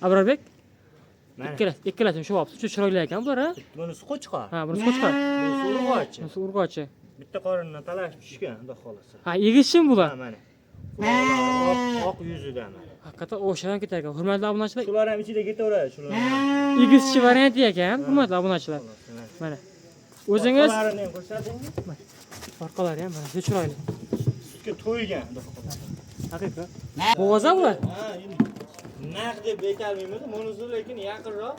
Abrarbek, Mana. ikkalasini shu olibsiz. Shu chiroyli ekan bular, ha? Bunisi qo'chqor. Ha, bunisi qo'chqor. Bunisi urg'ochi. Bunisi urg'ochi. Bitta qorindan talashib tushgan, xudo xolasa. Ha, egizchim bular. Ha, mana. Quloqlari oq yuzidan mana. Haqiqatan o'shadan ketar ekan. Hurmatli obunachilar, Shular ham ichida ketaveradi, shular. egizchi varianti ekan, hurmatli obunachilar. Mana. O'zingiz Orqalarini ham ko'rsatingiz. orqalari ham mana shu chiroyli. Sutga to'ygan, xudo xolasa. Haqiqat. Bo'g'oz bular. Ha, endi naq deb aytolmaymiz, bunisi lekin yaqinroq.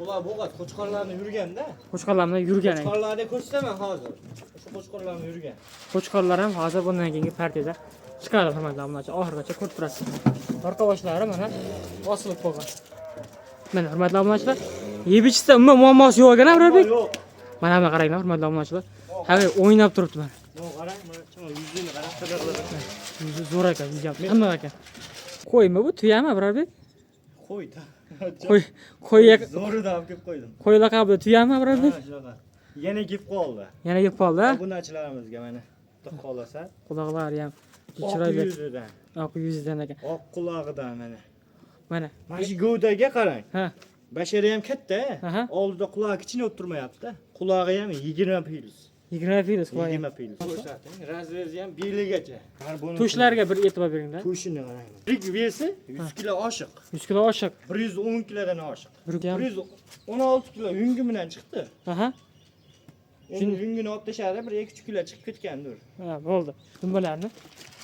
Ular bo'g'oz qo'chqorlarni yurganda. Qo'chqorlarni yurgan ekan. Qo'chqorlarni ko'rsataman hozir. O'sha qo'chqorlarni yurgan. Qo'chqorlar ham hozir bundan keyingi partiyada chiqadi, hurmatli obunachilar. Oxirigacha ko'rib turasiz. Orqa boshlari mana osilib qolgan. Mana hurmatli obunachilar, yeb ichishda umuman muammosi yo'q ekan, Abrarbek. Yo'q. Mana buni qaranglar, hurmatli obunachilar. Haqiqiy o'ynab turibdi mana. Yo'q, qarang, mana chimo yuzini qarang, qidirqilib. Yuzi zo'r ekan, yuzi ham qimmat ekan. Qo'ymi bu, tuyami, Abrarbek? Qo'ydi. Qo'y Zo'rida olib kelib qo'ydim. qo'y laqabli tuyami, Abrarbek? Ha, shunaqa. Yana kelib qoldi. Yana yeb qoldi, ha? Obunachilarimizga mana xudo xolasa. Quloqlari ham Oq chiroyli, yuzidan, oq yuzidan ekan. oq qulog'idan mana. Mana. Mana shu g'ovdaga qarang. Ha. Bashari ham katta. Aha. Oldida quloq kichkina o'tirmayapti. Qulog'i ham 20 pils. 20 fils qo'ying. 20 pils. Ko'rsating, razrezi ham beligacha. Har buni Tushlarga bir e'tibor beringlar. tushini qarang. Rik vesi 100 kilo oshiq. 100 kilo oshiq. 110 kilodan oshiq. Bir ham. 116 kilo yungi bilan chiqdi. Aha. Endi yungini olib tashladi, bir 2-3 kilo chiqib ketgandir. Ha, bo'ldi. Dumbalarni.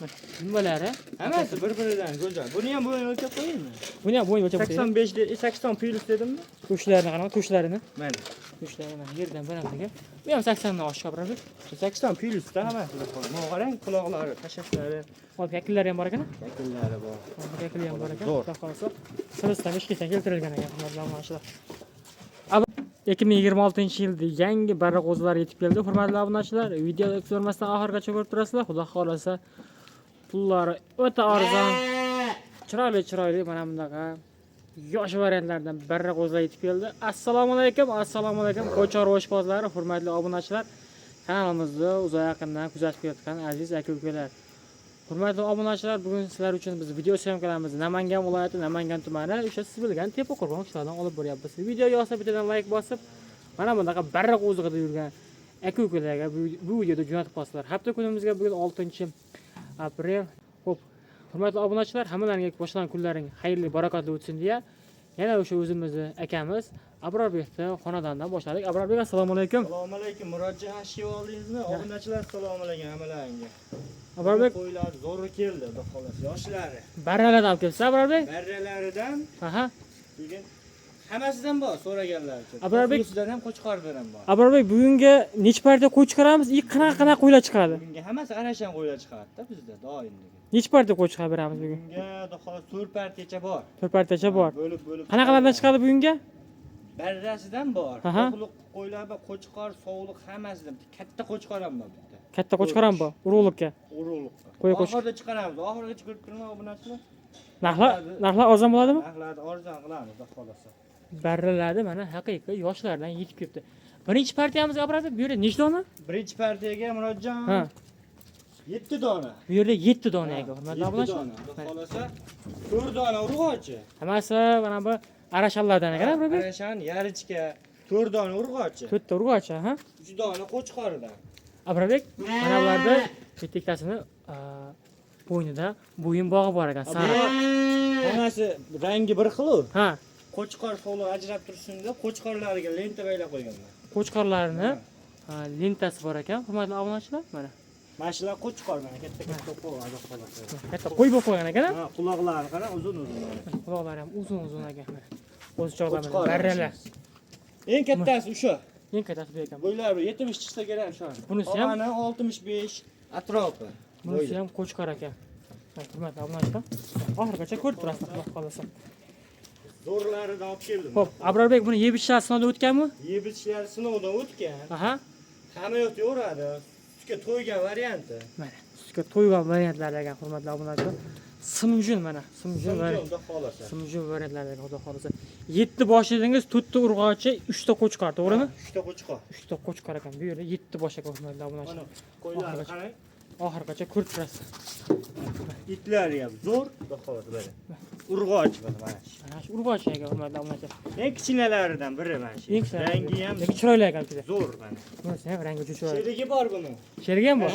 Mana dumbalari. Hammasi bir-biridan go'zal. Buni ham bo'yin o'lchab qo'yingmi? Buni ham bo'yin o'lchab qo'ying. 85 80 pils dedimmi? Tushlarini qarang, tushlarini. Mana. Tushlarini mana yerdan balandligi. Bu ham 80 dan oshiq, Abrarbek. 80 pilsda hammasi bor. Mana qarang, quloqlari, tashlari, Hop, yakillari ham bor ekan. shakllari bor. Yakillari ham bor ekan. Zo'r. Xudo xolasa, Siristan ishketdan keltirilgan ekan, hurmatli obunachilar. 2026-yilda yangi barraqo'zlar yetib keldi, hurmatli obunachilar. Videoni ko'rmasdan oxirigacha ko'rib turasizlar. Xudo xolasa, pullari o'ta arzon. Chiroyli mana bunaqa yosh variantlardan barraqo'zlar yetib keldi. Assalomu alaykum, qo'chqor oshpozlari, hurmatli obunachilar. Kanalimizni uzoq yaqindan kuzatib kelayotgan aziz aka-ukalar. Hurmatli obunachilar, bugun sizlar uchun biz video syomkalarimizni Namangan viloyati, Namangan tumani, o'sha siz bilgan Tepa Qo'rg'on qishlog'idan olib boryapmiz. Video yoqsa bittadan like bosib, mana bunaqa barraqo'zida yurgan aka-ukalarga bu videoda jo'natib qo'yasizlar. Hafta kunimizga bugun 6-aprel. Xo'p, hurmatli obunachilar, hammalariga boshlagan kunlaring xayrli, barakotli o'tsin deya, yana o'sha o'zimizni akamiz Abrarbekni xonadondan boshladik. Abrarbek, assalomu alaykum. Assalomu alaykum. Murodjon Hashim oldingizmi? Obunachilar assalomu alaykum hammalaringga. Abrarbek, Qo'ylar zo'ri keldi, xudo xolasa, yoshlari. barralardan olib kelibsiz, Abrarbek? Barralaridan, Aha. keyin hammasidan bor so'raganlar uchun. Abrarbek- Sizdan ham qo'chqordan ham bor. Abrarbek, bugungi necha partiya qo'y chiqaramiz? Qanaqa qo'ylar chiqadi? Bunga hammasi qarashan qo'ylar chiqadi-da bizda doimligi. Necha partiya qo'y chiqarib beramiz bugun? Bunga xudo xolasa 4 partiyacha bor. 4 partiyacha bor. Bo'lib. Qanaqalardan chiqadi bugunga? Barrasidan bor. Aha. To'qliq qo'ylar va qo'chqor, sovuliq hammasidan. Katta qo'chqor ham bor bitta. Katta qo'chqor ham bor, urug'likka. Urug'liqqa. Qo'y qo'chqor. Oxirida chiqaramiz. Oxirigacha ko'rib turma obunachilar. Narxlar arzon bo'ladimi? Narxlarni arzon qilamiz, xudo xolasa. Barralarni mana haqiqiy yoshlardan yetib kelibdi. Birinchi partiyamiz Abrarbek, bu yerda nechta dona? Birinchi partiyaga Murodjon Ha, 7 dona. bu yerda 7 dona ekan, hurmatli 7 obunachilar. dona. Xudo xolasa 4 dona urg'ochi. Hammasi mana bu arashallardan ekan, Abrarbek. Arashan yarichka 4 dona urg'ochi. 4 ta urg'ochi, ha? 3 dona qo'chqoridan. Abrarbek, mana bularda bittatasini bo'ynida bo'yin bog'i bor ekan, sariq. Hammasi rangi bir xil-ku. Ha, Qo'chqor so'liq ajrab tursin deb qo'chqorlariga lenta baylab qo'yganman. qo'chqorlarni lentasi bor ekan, hurmatli obunachilar. Mana Mana shular qo'chqor mana katta qo'y xudo xolasa. katta qo'y bo'lib qo'ygan ekan, Ha, quloqlari qara uzun-uzun. quloqlari ham uzun ekan. Mana o'z chog'larida Qo'chqor. barralar. Eng kattasi o'sha. Eng kattasi bu ekan. Bo'ylari 70 chiqsa kerak shu. Bunisi ham- Mana 65 atrofi. Bunisi ham qo'chqor ekan. Hurmatli obunachilar, oxirigacha ko'rib turasiz, xudo xolasa. Zo'rlaridan olib keldim. Xo'p, Abrarbek buni yeb ichishlar sinovdan o'tganmi? Yeb ichishlar sinovdan o'tgan. Aha. Hamma yoqda yo'radi. Sutga to'ygan varianti. Mana sutga to'ygan variantlar ekan, hurmatli obunachilar. Simjun mana, simjun variant. Xudo xolasa. Simjun variantlar ekan, xudo xolasa. 7 bosh dedingiz, 4 ta urg'ochi, 3 ta qo'chqor, to'g'rimi? 3 ta qo'chqor. 3 ta qo'chqor ekan. Bu yerda 7 bosh ekan, hurmatli obunachilar. Mana qo'ylarni qarang. oxirigacha ko'rib turasiz. Itlari ham zo'r, xudo xolasa böyle. Urg'och mana shu. Mana shu urg'och aka, hurmatli obunachilar. Eng kichkinalaridan biri mana shu. Eng kichkina. Rangi ham Lekin chiroyli ekan juda. zo'r mana. Bunisi ham rangi juda chiroyli. Sherigi bor buni. Sherigi ham bor.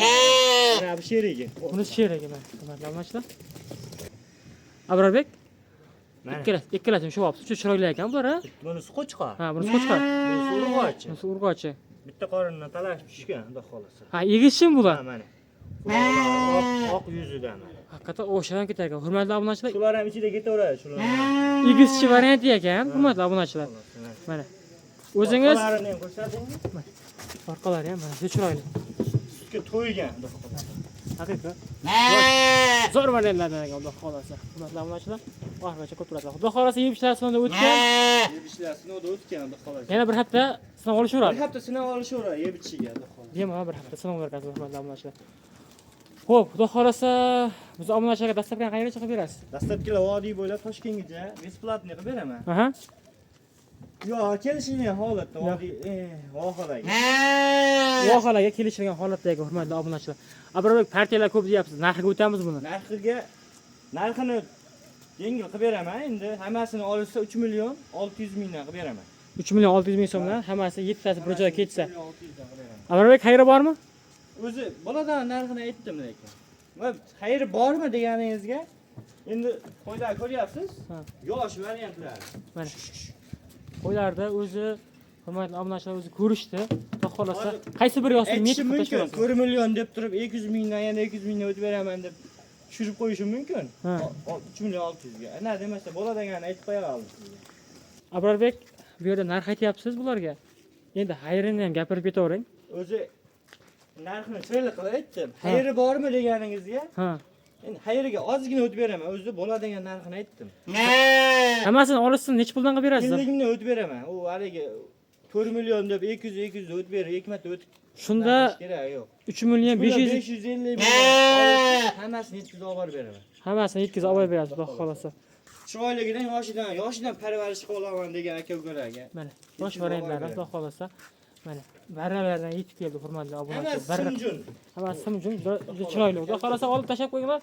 Mana bu sherigi. Bunisi sherigi mana, hurmatli obunachilar. Abrarbek, Mana. ikkalasi shu olibsiz. Juda chiroyli ekan bular, ha? Bunisi qo'chqor. Ha, bunisi qo'chqor. Bunisi urg'och. Bunisi urg'ochi. Bitta qorindan talashib tushgan, xudo xolasa. Ha, egizchimi bular? Ha, mana. Oq yuzidan mana. Haqiqatan o'shadan ketar ekan. Hurmatli obunachilar, Shular ham ichida ketaveradi shular. egizchi varianti ekan, hurmatli obunachilar. Mana. O'zingiz Orqalarini ham ko'rsating. orqalari ham mana juda chiroyli. Sutga to'ygan, xudo xolasa. Haqiqat. Zo'r variantlardan ekan, xudo xolasa. Hurmatli obunachilar, oxirigacha ko'rib turasizlar. Xudo xolasa yeb ishlar sinovdan o'tgan. Yeb ishlar sinovdan o'tgan, xudo xolasa. Yana bir hafta sinov Bir olishaveradi. hafta sinov olishaveradi yeb ichiga, xudo xolasa. Bemalol bir hafta sinov o'tkazib hurmatli obunachilar. Xo'p, xudo xolasa biz obunachilarga dastlabki qayerga chiqib berasiz? Dastlabkilar vodiy bo'ylab Toshkentgacha besplatniy qilib beraman. Aha. Yo, kelishilgan holatda vodiy, vohalarga. Vohalarga kelishilgan holatdagi hurmatli obunachilar. Abrobek partiyalar ko'p deyapsiz. Narxiga o'tamiz buni. Narxini yengil qilib beraman. Endi hammasini olsa 3 million 600 mingdan qilib beraman. 3 million 600 ming so'mdan hammasi 7 tasi bir joyga ketsa. 600 dan qilib beraman. Abrobek xayri bormi? O'zi boladan narxini aytdim lekin. Va xayri bormi deganingizga endi qo'ylar ko'ryapsiz? Ha. Yosh variantlar. Mana. Qo'ylarda o'zi hurmatli obunachilar o'zi ko'rishdi. Xudo xolasa qaysi biri yo'sin Aytishi metr mumkin. qilib 1 million deb turib 200 mingdan yana 200 mingdan o'tib beraman deb tushirib qo'yishi mumkin. Ha. 3 million 600 ga. Ana demasa bola deganini aytib qo'ya qoldim sizga. Abrobek, bu yerda narx aytyapsiz bularga. Endi xayrini ham gapirib ketavering. O'zi narxini chiroyli qilib aytdim. Xayri bormi deganingizga? Ha. Endi xayriga ozgina o'tib beraman. O'zi bola degan narxini aytdim. Hammasini olishsin, necha puldan qilib berasiz? Kimligimdan o'tib beraman. U haligi 4 million deb 200 o'tib berib, 2 marta o'tib. Shunda kerak yo'q. 3 million 500 550 ming hammasini yetkazib olib beraman. hammasini yetkazib olib berasiz, xudo xolasa. Chiroyligidan yoshidan parvarish qila olaman degan aka-ukalarga. Mana, yosh variantlardan xudo xolasa. Mana, barralardan yetib keldi hurmatli obunachilar. Simjun. Hammasi simjun, juda chiroyli. Xudo xolasa olib tashab qo'yinglar.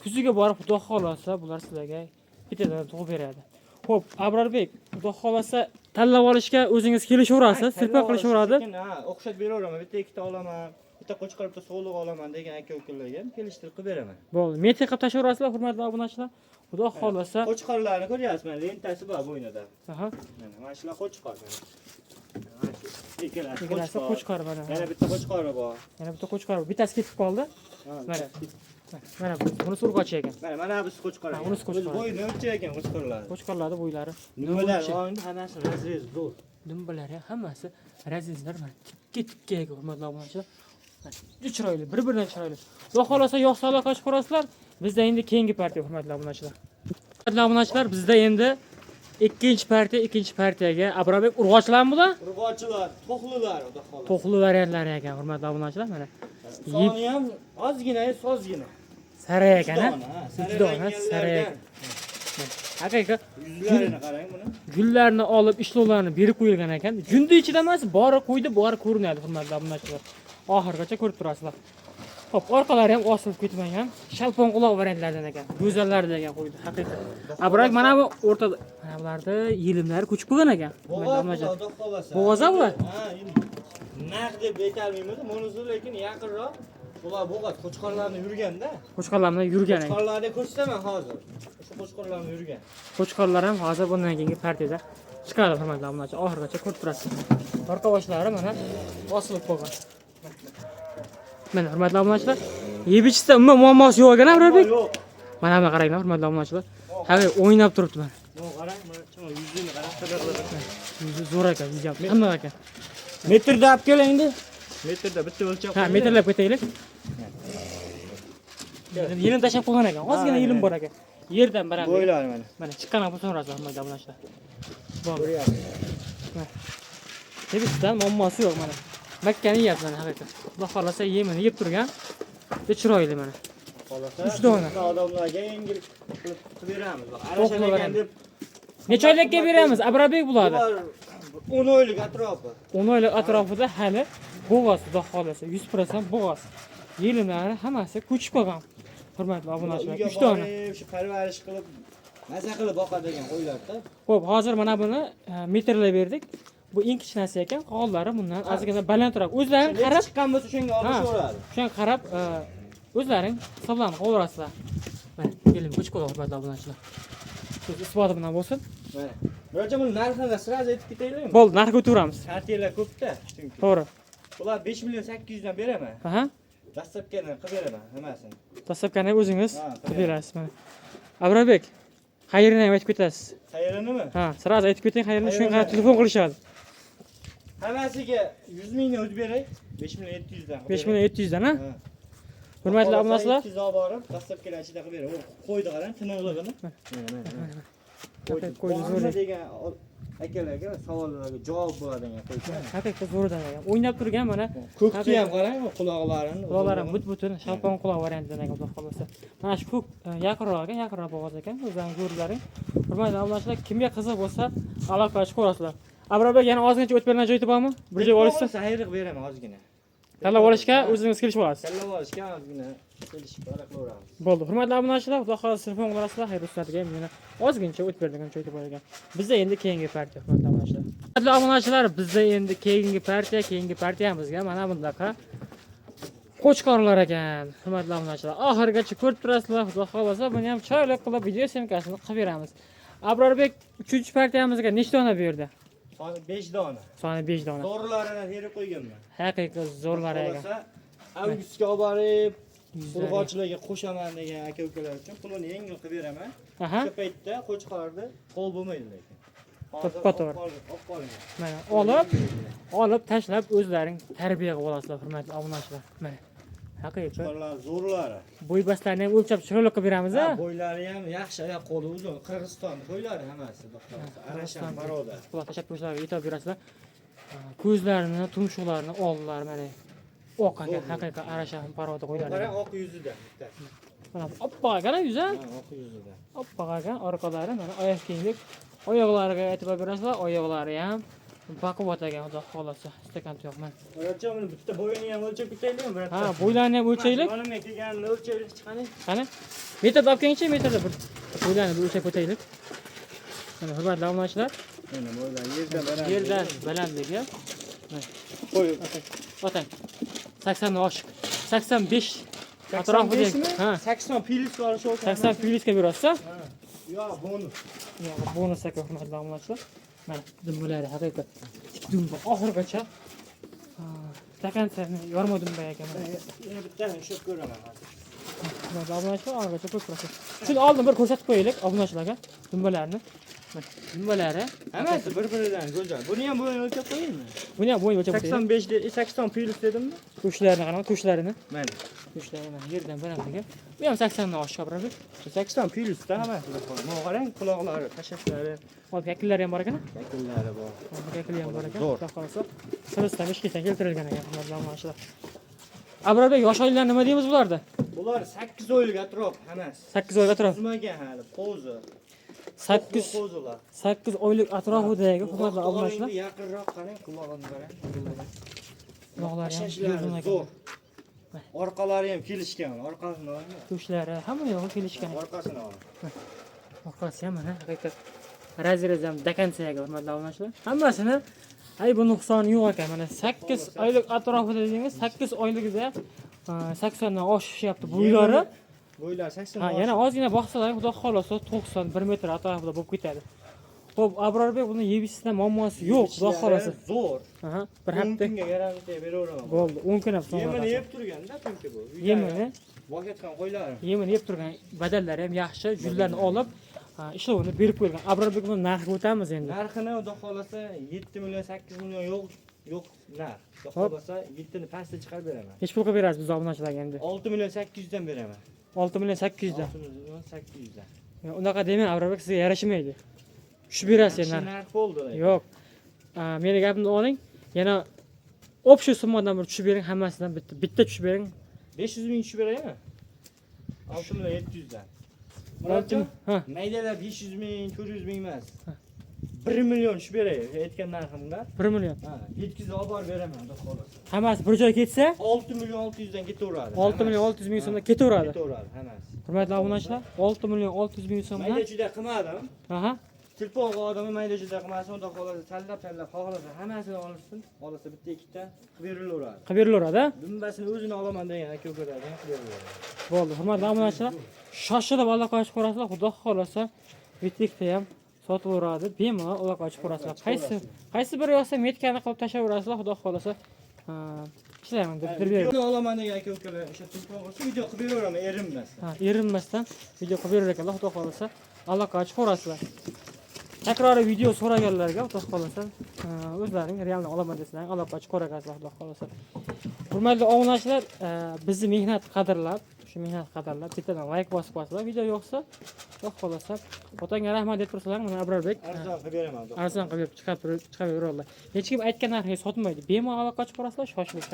Kuziga borib xudo xolasa bular sizlarga bittadan tug'ib beradi. Xo'p, Abrarbek, xudo xolasa tanlab olishga o'zingiz kelishaverasiz, sirpa qilishaveradi. Ha, o'xshatib beraveraman. Bitta ikkita olaman, bitta qo'chqor bitta so'liq olaman degan aka-ukalarga ham kelishtirib qilib beraman. Bo'ldi, metr qilib tashaverasizlar hurmatli obunachilar. Xudo xolasa. Qo'chqorlarni ko'ryapsiz, mana lentasi bor bo'ynida. Aha. Mana shular qo'chqor. Mana shu Ikkalasi qo'chqor mana. Yana bitta qo'chqori bor. Yana bitta qo'chqor. Bittasi ketib qoldi. Mana. Mana buni surg'ochi ekan. Mana bu qo'chqor. Ha, bunisi qo'chqor. Bo'yni o'lcha ekan qo'chqorlar. Qo'chqorlarning bo'ylari. Nimalar bor? Hammasi razrez zo'r. Dumbalari hammasi razizlar mana tikka hurmatli obunachilar. Juda chiroyli, bir-biridan chiroyli. Xudo xolasa yo'q saloqa ochib ko'rasizlar. Bizda endi keyingi partiya hurmatli obunachilar. Hurmatli obunachilar, bizda endi ikkinchi partiyaga Abrobek urg'ochilarmi bular? Urg'ochilar, to'qlilar, xudo xolasa. To'qli variantlari ekan hurmatli obunachilar mana. Soni ham ozgina, sozgina. Sara ekan, ha? Ujdona, sara ekan. Haqiqat Yuzlarini qarang buni. gullarni olib, ishlovlarni berib qo'yilgan ekan. Jundi ichida emas, bori qo'ydi, bori ko'rinadi hurmatli obunachilar. Oxirigacha ko'rib turasizlar. Xo'p, orqalari ham osilib ketmagan, shalpon quloq variantlardan ekan. Go'zallar degan qo'ydi, haqiqat. Abrak mana bu o'rtada mana bularda yelimlari ko'chib qolgan ekan. Bo'g'oza bular? Ha, naq deb aytolmaymiz, bunisi lekin yaqinroq. Bular bo'g'oz qo'chqorlarni yurganda. Qo'chqorlarni yurgan ekan. Qo'chqorlarni ko'rsataman hozir. O'sha qo'chqorlarni yurgan. Qo'chqorlar ham hozir bundan keyingi partiyada chiqadi hurmatli obunachilar. Oxirigacha ko'rib turasiz. Orqa boshlari mana osilib qolgan. Mana hurmatli obunachilar, yeb ichishda umuman muammosi yo'q ekan, Abrarbek. Yo'q. Mana buni qaranglar, hurmatli obunachilar. Haqiqiy o'ynab turibdi mana. Yo'q, qarang, mana yuzini qarang, tabaqlari. Yuzi zo'r ekan, yuzam hamma ekan. Metrda olib kelingdi. Metrda bitta o'lchab. Ha, metrlab ketaylik. Yelim tashab qo'ygan ekan. Ozgina yelim bor ekan. Yerdan baram. Bo'ylar mana. Mana chiqqan bo'lsa so'rasiz, hurmatli obunachilar. Bor. Tebisdan muammosi yo'q mana. Makkani yeyapti mana haqiqat. Xudo xolasa yemini yeb turgan. Juda chiroyli mana. Xolasa. 3 dona. Odamlarga yengil qilib beramiz. Arashalagan deb Necha oylikka beramiz? Abrarbek bo'ladi. 10 oylik atrofi. 10 oylik atrofida hali bo'g'oz, xudo xolasa 100% bo'g'oz. yelimlari hammasi ko'chib qolgan. Hurmatli obunachilar, Uyga 3 dona. borib, shu parvarish qilib, maza qilib boqadigan qo'ylar-da. Xo'p, hozir mana buni metrlab berdik. Bu eng kichkinasi ekan, qolganlari bundan ozgina balandroq. O'zlaring qarab chiqqan bo'lsa shunga olishaveradi. Shunga qarab, o'zlaring hisoblanib qo'yaverasizlar. Mana, keling, ko'chib qo'ying hurmatli obunachilar. Siz isboti bilan bo'lsin. Mana. Birocha buni narxini sразу aytib ketaylikmi? Bo'ldi, narxga o'tiramiz. Kartiylar ko'p-da, chunki. To'g'ri. Bular 5 million 800 dan beraman. Aha. Dastlabkini qilib beraman hammasini. Dastlabkani o'zingiz Ha, qilib berasiz mana. Abrobek, xayrini ham aytib ketasiz. Xayrinimi? Ha, sразу aytib keting, xayrini shunga qarab telefon qilishadi. Hammasiga 100 mingni o'tib beray. 5 million 700 dan. 5 million 700 dan, ha? Hurmatli obunachilar, 200 olib borib, dastlabkilar ichida qilib beray. Qo'ydi qarang, tiniqligini. Mana. qo'ydi zo'r. degan akalarga savollarga javob bo'ladigan qo'ygan. Haqiqatda zo'rdan ekan. O'ynab turgan mana Ko'kni ham qarang, quloqlarini. quloqlari but-butun, shalpon quloq variantidan ekan xudo xolasa. Mana shu ko'k yaqinroq ovoz ekan, o'zlaring zo'rlaring. Hurmatli obunachilar, kimga qiziq bo'lsa, aloqa qilib ko'rasizlar. Abrobek yana ozgincha o'tib bergan joyi bormi? Bir joy olishsa, xayrlik beraman ozgina. tanlab olishga o'zingiz kelishib olasiz. Tanlab olishga ozgina kelishib qilaveramiz. Bo'ldi. Hurmatli obunachilar, xudo xolasa telefon qilasizlar, xayr uslariga yana ozgincha o'tib bergan joyi bor ekan. Bizda endi keyingi partiya, hurmatli obunachilar. Hurmatli obunachilar, bizda endi keyingi partiyamizga mana bundaqa qo'chqorlar ekan. Hurmatli obunachilar, oxirigacha ko'rib turasizlar. Xudo xolasa buni ham chiroyli qilib video semkasini qilib beramiz. Abrobek 3-partiyamizga nechta dona berdi? Soni 5 dona. Soni 5 dona. Zo'rlarini terib qo'yganman. Haqiqiy zo'rlar ekan. Avgustga olib borib, urg'ochilarga qo'shaman degan aka-ukalar uchun pulini yengil qilib beraman. Aha. Shu paytda qo'chqorni qo'l bo'lmaydi lekin. To'ppa-to'g'ri. Olib qoling. Mana olib tashlab o'zlaring tarbiya qilib olasizlar, hurmatli obunachilar. Mana. Haqiqiy. Qo'llar zo'rlari. Bo'y bastlarini ham o'lchab chiroyli qilib beramiz, a? Bo'ylari ham yaxshi, oyoq qo'li uzun. Qirg'iziston qo'ylari hammasi. Arashan maroda. Quloq tashab qo'yishlarga yetib berasizlar. Ko'zlarini, tumshuqlarini oldilar mana. Oq ekan, haqiqiy arashan paroda qo'ylar. Qarang oq yuzida bittasi. Mana oppoq ekan yuzi. Oq yuzida. Oppoq ekan, orqalari mana oyoq kiyimlik. Oyoqlariga aytib berasizlar, oyoqlari ham baquvvat ekan, xudo xolasa. Stakan yo'qman. Birocha buni bitta bo'yini ham o'lchab ketaylikmi, birocha? Ha, bo'ylarni ham o'lchaylik. Mana kelganini o'lchaylik chiqaning. Qani? Metrda olib kelingchi, metrda bir bo'ylarni bir o'lchab o'taylik. Mana hurmatli obunachilar, Mana bo'ylar yerdan baland. yerdan balandligi. qo'yib. Otang. 80 dan oshiq. 85 atrofida. Ha, 80 pilis olish olsa. 80 plyusga berasiz-a? Yo, bonus. Yo'q, bonus aka hurmatli obunachilar. Mana dumbalari haqiqat. Dumba oxirigacha. Stakanchani yorma dumba ekan mana. Yana bittani ushlab ko'raman hozir. Hurmatli obunachilar, oxirigacha ko'p turasiz. Shuni oldin bir ko'rsatib qo'yaylik obunachilarga dumbalarni. Mana dumbalari Hammasi bir-biridan go'zal. Buni ham bo'yini o'lchab qo'yaymi? buni ham bo'yin o'lchab qo'yaylik. 85 80 pilis dedimmi? Tushlarini qarang, tushlarini. Mana. Tushlari mana yerdan balandligi. Bu ham 80 dan oshiq biroq. 80 pilisda hammasi. Mana qarang, quloqlari, tashashlari, Olib yakillari ham bor ekan. yakillari bor. Yakillari ham bor ekan. Zo'r. Xudo xolasa. Sirisdan ishketdan keltirilgan ekan hurmatli obunachilar. Abrobek, yosh oilalar nima deymiz bularda? Bular 8 oylik atrof hammasi. 8 oylik atrof. Tuzmagan hali, qo'zi. 8 qo'zilar. 8 oylik atrofidagi hurmatli obunachilar. Yaqinroq qarang, qulog'ini qarang. Quloqlari ham Tashashlari uzun zo'r. ekan. Orqalari ham kelishgan, orqasini olma. Tushlari hamma yog'i kelishgan ekan. Orqasini ol. Orqasi ham mana haqiqat razrez ham dakansiyaga hurmatli obunachilar. Hammasini bu nuqsoni yo'q ekan. Mana 8 oylik atrofida dedingiz, 8 oyligida 80 dan oshishyapti bo'ylari. Bo'ylar 80. Ha, yana ozgina boqsalar, xudo xolasa 91 metr atrofida bo'lib ketadi. Xo'p, Abrobek buni yebishdan muammosi yo'q, xudo xolasa. Zo'r. Aha, bir 10 hafta kunga garantiya beraveraman. bo'ldi. 10 kun ham Yemini yeb turganda chunki bu. Yemini, boqayotgan qo'ylar. yemini yeb turgan badallari ham yaxshi, jullarni olib, ishlovini berib qo'ygan. Abrobek buni narxiga o'tamiz endi. Narxini xudo xolasa 7 million 8 million yo'q narx. Xudo xolasa 7 ni pastga chiqarib beraman. Hech pul qilib berasiz biz obunachilarga endi. 6 million 800 dan beraman. 6 million 800 dan. 6 million 800 dan. Unaqa demang, Abrobek sizga yarashmaydi. Tushib berasiz Yaxshi narx. narx bo'ldi. Yo'q. Meni gapimni oling. Yana общий summadan bir tushib bering, hammasidan bitta tushib bering. 500 ming tushib beraymi? 6 million 700 dan. Ha. Maydalar 500 ming, 400 ming emas. 1 million tushib beray. Aytgan narximga. 1 million. Ha, yetkazib olib borib beraman, xudo xolasa. Hammasi bir joyga ketsa, 6 million 600 dan ketaveradi. 6 million 600 ming so'mdan ketaveradi. Ketaveradi hammasi. Hurmatli obunachilar, 6 million 600 ming so'mdan. Mayda juda qilmadim. Aha. Telefon odamni mayda juda qilmasin, xudo xolasa tanlab xohlasa hammasini olsin. Olsa bitta ikkita qilib berilaveradi. Qilib berilaveradi. Dumbasini o'zini olaman degan aka-ukalardan qilib berilaveradi. Bo'ldi, hurmatli obunachilar. Shoshilib aloqa qilib ko'rasizlar, xudo xolasa bitikda ham sotilaveradi. Bemalol aloqa qilib ko'rasizlar. Qaysi biri yoqsa metkani qilib tashlayverasizlar, xudo xolasa. Ishlayman deb Video olaman degan aka-ukalar o'sha telefon qilsa video qilib beraveraman erinmasdan. Ha, erinmasdan video qilib berar ekanlar, xudo xolasa aloqa qilib ko'rasizlar. Takroriy video so'raganlarga xudo xolasa o'zlaring realni olaman desang aloqa qilib ko'rasizlar, xudo xolasa. Hurmatli obunachilar, bizni mehnat qadrlab, shu mehnat qadrlab bittadan like bosib qo'yasizlar. Video yo'qsa, xudo xolasa otangga rahmat deb tursalar, mana Abrorbek Arzon qilib beraman. arzon qilib chiqaveradilar. Hech kim aytgan narxiga sotmaydi. Bemalol aloqa qilib ko'rasizlar, shoshilib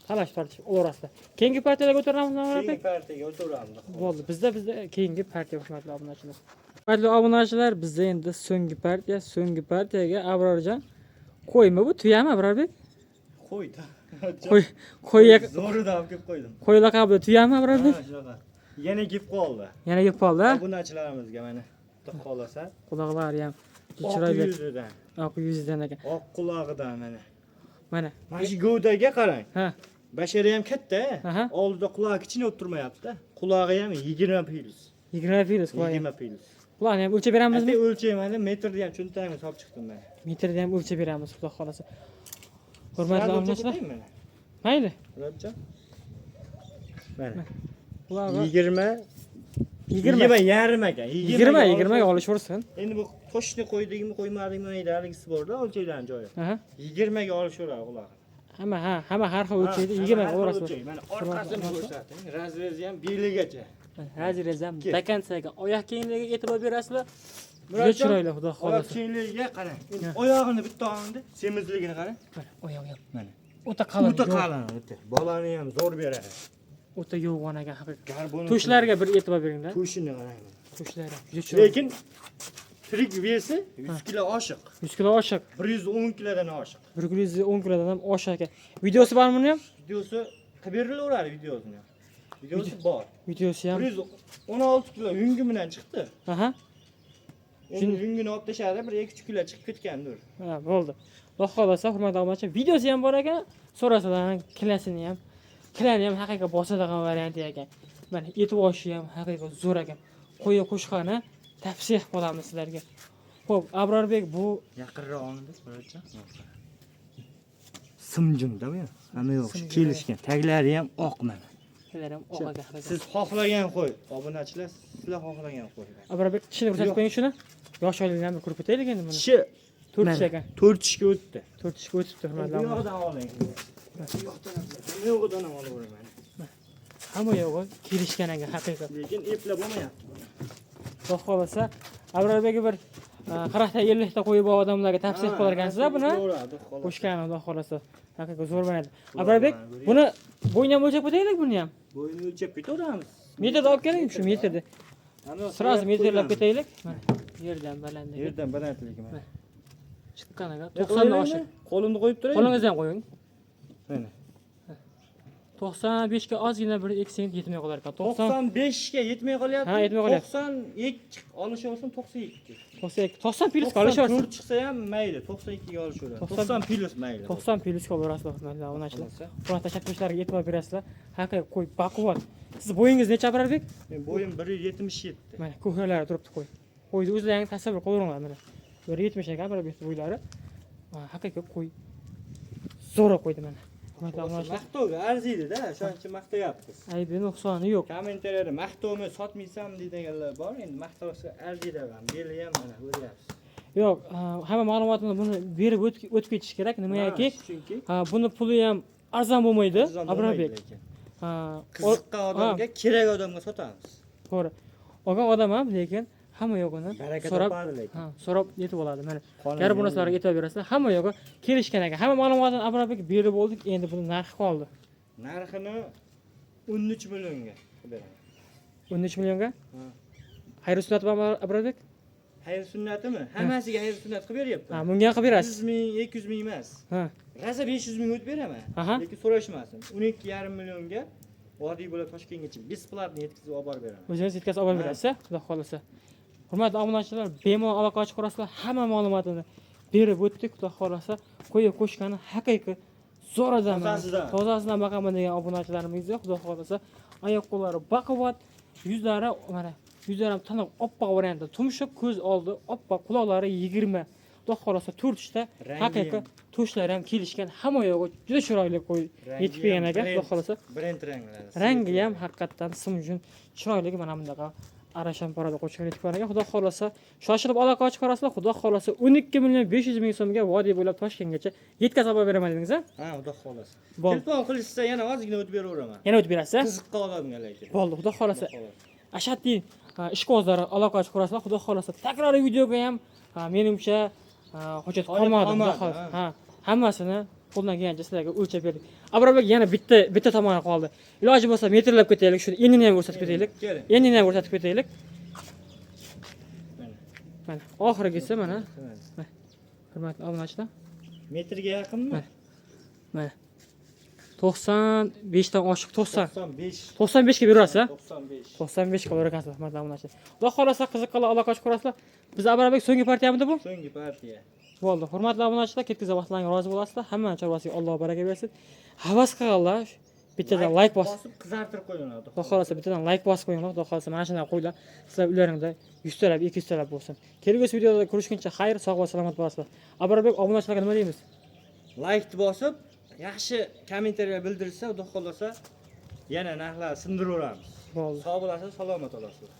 talash tortishib olarasizlar. Keyingi partiyaga o'tiramiz, Abrorbek. Keyingi partiyaga o'tiramiz. Bo'ldi, bizda keyingi partiya hurmatli obunachilar. Hurmatli obunachilar, bizda endi so'nggi partiyaga Abrorjon qo'ymi bu, tuyami Abrorbek? Qo'ydi. Qo'yga Zo'rida olib kelib qo'ydim. qo'y laqabli tuyami Abrorbek? Ha, shunaqa. Yana kelib qoldi. Yana yeb qoldi. Obunachilarimizga mana xudo xolasa. Quloqlari ham Oq chiroyli. yuzidan, Oq yuzidan ekan. oq qulog'idan mana. Mana. Mana shu gavdaga qarang. Ha. Bashari ham katta. Aha. Oldida quloq kichkina o'tirmayapti. Qulog'i ham 20 plyus. 20 plyus qo'y. 20 plyus. Ularni ham o'lchab beramizmi? Endi o'lchayman, metrni ham cho'ntagimga solib chiqdim men. Metrni ham o'lchab beramiz, xudo xolasa. Hurmatli obunachilar. Mayli. Murodjon. Mana. Ular 20 20 yarim ekan. 20 ga olishaversin. Endi bu qo'shni qo'ydingmi, qo'ymadingmi, mayda haligisi bor-da, o'lchaydigan joyi. Aha. 20 ga olishaveradi ular. Hamma har xil o'lchaydi. 20 ga olasizlar. Mana orqasini ko'rsating. Razrezi ham belligacha. Razrezam vakansiyaga oyoq kengligiga e'tibor berasizlar. Juda Murodjon, chiroyli, xudo oyoq xolasa. kengligiga qarang. Oyog'ini bitta olindi, semizligini qarang. Oyoq ham. Mana. O'ta qalin. O'ta qalin, o'ta. Bolani ham zo'r beradi. O'ta yo'g'on ekan haqiqatan. Garbon. To'shlarga bir e'tibor beringlar. To'shini qarang. To'shlari juda chiroyli. Lekin tirik vesi 100 kilo oshiq. 100 kilo oshiq. 110 kilodan oshiq. 110 kilodan ham oshiq ekan. Videosi bormi buni ham? Videosi qilib berilaveradi videosini. Videosi bor. Videosi ham. 116 kilo yungi bilan chiqdi. Aha. Endi yungini olib tashladi, bir 2-3 kilo chiqib ketgandir. Ha, bo'ldi. Xudo xolasa hurmatli obunachilar, videosi ham bor ekan. So'rasalar kilasini ham, kilani ham haqiqiy bosadigan varianti ekan. Mana et oshi ham haqiqiy zo'r ekan. Qo'ya qo'shqani tavsiya qilamiz sizlarga. Xo'p, Abrorbek bu Yaqinroq olindi, Murodjon. Simjimda bu. Hamma yo'q, kelishgan. Taglari ham oq mana. sizlar ham oq ekan. Siz xohlagan qo'y, obunachilar, sizlar xohlagan qo'y. Abrorbek tishini ko'rsatib qo'ying shuni. Yosh oilalarni ko'rib o'taylik endi buni. Tishi 4 tish ekan. 4 tishga o'tdi. 4 tishga o'tibdi hurmatli Bu obunachilar. yoqdan oling. Bu yoqdan ham yo'g'idan ham olaveraman. Hamma yo'g'i kelishgan ekan haqiqat. Lekin eplab bo'lmayapti. Xudo xolasa Abrorbekga bir 40-50 ta qo'yib odamlarga tavsiya qilar ekansizlar buni. Qo'shgan Xudo xolasa haqiqat zo'r bo'ladi. Abrorbek buni bo'yni ham o'lchab o'taylik buni ham. Bo'yni o'lchab ketaveramiz. Metrda olib keling shu metrda. Sразу metrlab ketaylik. Yerdan balandligi. Yerdan balandligi mana. Chiqqaniga 90 dan oshiq. Qo'limni qo'yib turay. Qo'lingizni ham qo'ying. Mana. 95 ga ozgina bir 2 sent yetmay qolar ekan. 95 ga yetmay qolyapti. Ha, yetmay qolyapti. 92 olishaversin 92. 90 plyus qolishaversin. 94 chiqsa ham mayli, 92 ga olishaveradi. 90 plyus mayli. 90 plyus qolarasizlar hurmatli obunachilar. Buni tashlab qo'yishlarga e'tibor berasizlar. Haqiqiy qo'y baquvvat. Siz bo'yingiz necha Abrorbek? Men bo'yim 177. Mana ko'hlari turibdi qo'y. Qo'yni o'zlaringiz tasavvur qilaveringlar mana. 170 ekan Abrorbek bo'ylari. Haqiqiy qo'y. Zo'r qo'ydi mana. Hurmatli obunachilar. Maqtovga arziydi-da, shuning uchun maqtayapmiz. Aybi nuqsoni yo'q. Kommentariyada maqtovni sotmaysam deydiganlar bor. Endi maqtovsa arziydi ham, beli ham mana ko'ryapsiz. Yo'q, hamma ma'lumotni buni berib o'tib ketish kerak. Nimagaki? Chunki Buni puli ham arzon bo'lmaydi, Abrorbek. Qiziqqan odamga, kerak odamga sotamiz. To'g'ri. Olgan odam ham lekin hamma yo'g'ini Baraka so'rab, topadi lekin. so'rab yetib oladi. Mana gar bu narsalarga e'tibor berasizlar. Hamma yo'g'i kelishgan ekan. Hamma ma'lumotni Abrorbek berib oldik. Endi buni narxi qoldi. Narxini 13 millionga qilib beraman. 13 millionga? Xayr ustoz bormi Abrorbek? hayır sunnatimi? Hammasiga hayır sunnat qilib beryapman. Ha, bunga qilib berasiz. 100 ming, 200 ming emas. Ha. Raza 500 ming o'tib beraman. Aha. Lekin so'rashmasin. 12,5 millionga vodiy bo'lib Toshkentgacha besplatni yetkazib olib borib beraman. O'zingiz yetkazib olib berasiz, xudo xolasa. Hurmatli obunachilar, bemalol aloqa ochib ko'rasizlar. Hamma ma'lumotini berib o'tdik, xudo xolasa. Qo'yib qo'shgani haqiqiy zo'radan, tozasidan boqaman degan obunachilarimizga xudo xolasa, oyoq qo'llari baquvvat, yuzlari mana yuzlari ham tiniq oppoq variantda tumshuq, ko'z oldi oppoq, quloqlari 20. Xudo xolasa turtishda haqiqiy to'shlari ham kelishgan, hamma yog'i juda chiroyli qo'y yetib kelgan ekan, xudo xolasa. Brend ranglari. Rangi ham haqiqatdan simjun chiroyli, mana bunaqa arashan parada qo'shgan yetib kelgan ekan. Xudo xolasa shoshilib aloqa ochib ko'rasizlar. Xudo xolasa 12 million 500 ming so'mga vodiy bo'ylab Toshkentgacha yetkazib olib beraman dedingiz a? Ha, xudo xolasa. Bo'ldi. Telefon qilishsa yana ozgina o'tib beraveraman. Yana o'tib berasiz a? Qiziqqa odamga lekin. Bo'ldi, xudo xolasa. Ashaddiy ishqibozlar aloqa ochib ko'rasizlar. Xudo xolasa takroriy videoga ham menimcha hojat qolmadi, xudo xolasa. Ha, hammasini qo'ldan kelgancha sizlarga o'lchab berdik. Abrobek yana bitta tomoni qoldi. Iloji bo'lsa metrlab ketaylik, shuni endini ham ko'rsatib ketaylik. Endini ham ko'rsatib ketaylik. Mana oxirgisi mana. Hurmatli obunachilar. Metrga yaqinmi? Mana 95 dan oshiq 90. 95. 95 ga berasiz a? 95. 95 ga berasiz, hurmatli obunachilar. Xudo xolasa qiziqqan aloqa ochib ko'rasizlar. Biz Abrobek so'nggi partiyamizda bu? So'nggi partiya. Bo'ldi. Hurmatli obunachilar, ketgan vaqtlaringiz rozi bo'lasizlar. Hamma chorvasiga Alloh baraka bersin. Havas qilganlar bittadan like bosib, qizartirib qo'yinglar. xudo xolasa bittadan like bosib qo'yinglar. Xudo xolasa mana shunday qo'ylar sizlar uylaringizda 100 talab, 200 talab bo'lsin. Kelgusi videoda ko'rishguncha xayr, sog' va salomat bo'lasizlar. Abrobek obunachilarga nima deymiz? Like bosib, yaxshi kommentariya bildirsa, xudo xolasa yana narxlar sindiraveramiz. Bo'ldi. Sog' bo'lasiz, salomat bo'lasizlar.